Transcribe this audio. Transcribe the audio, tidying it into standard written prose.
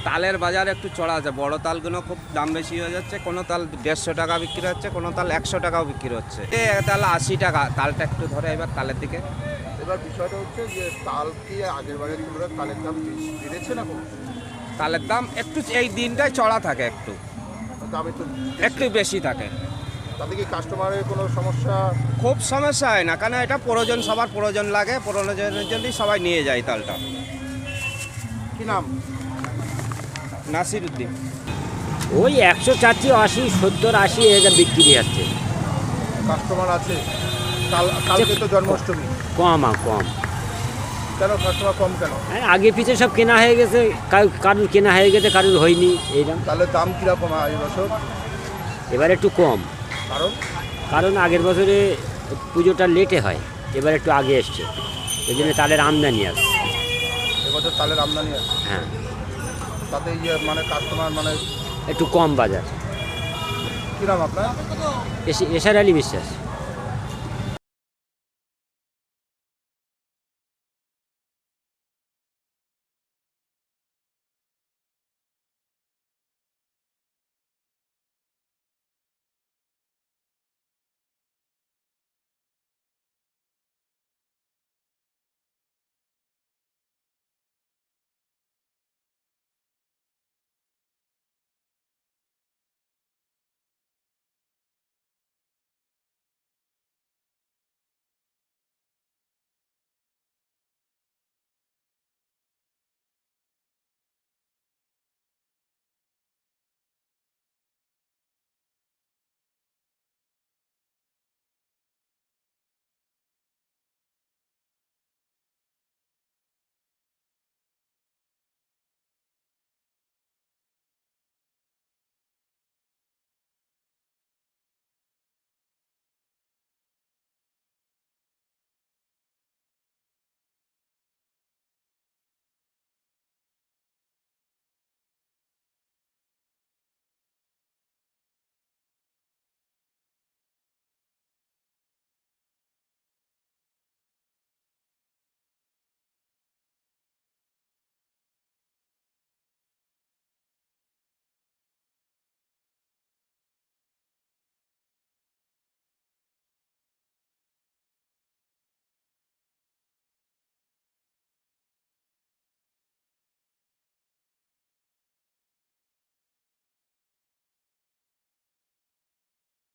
তালের বাজার একটু চড়া আছে, বড় তালগুলো খুব দাম বেশি হয়ে যাচ্ছে, কোনো তাল 150 টাকা বিক্রি হচ্ছে, কোনো তাল 100 টাকাও বিক্রি হচ্ছে, তাল 80 টাকা। তালটা একটু ধরে এবার তালের দিকে। এবার বিষয়টা হচ্ছে যে তাল কি আগের বারের তুলনায় তালের দাম বেড়েছে না কমছে? তালের দাম একটু এই দিনটাই চড়া থাকে, একটু দাম একটু বেশি থাকে। তাতে কি কাস্টমারের কোনো সমস্যা? খুব সমস্যা হয় না, কারণ এটা প্রয়োজন, সবার প্রয়োজন লাগে, প্রয়োজনের জন্যই সবাই নিয়ে যায় তালটা। কি নাম? নাসির উদ্দিন। ওই 100 চাচ্ছি, 80, 70, 80 এটা বিক্রি যাচ্ছে। কাস্টমার আছে? কালকে তো জন্মাষ্টমী। কম। কেন কাস্টমার কম কেন? আগে পিছে সব কেনা হয়ে গেছে, কারুর কেনা হয়ে গেছে, কারুর হয়নি এইরকম। তাহলে দাম কীরকম হয় এবছর? এবার একটু কম, কারণ আগের বছরে পুজোটা লেটে হয়, এবার একটু আগে এসছে, এই জন্য তালের আমদানি আছে। এবছর তালের আমদানি আছে। হ্যাঁ, তাতে মানে কাস্টমার মানে একটু কম বাজার। কী নাম আপনার? এশার আলী বিশ্বাস।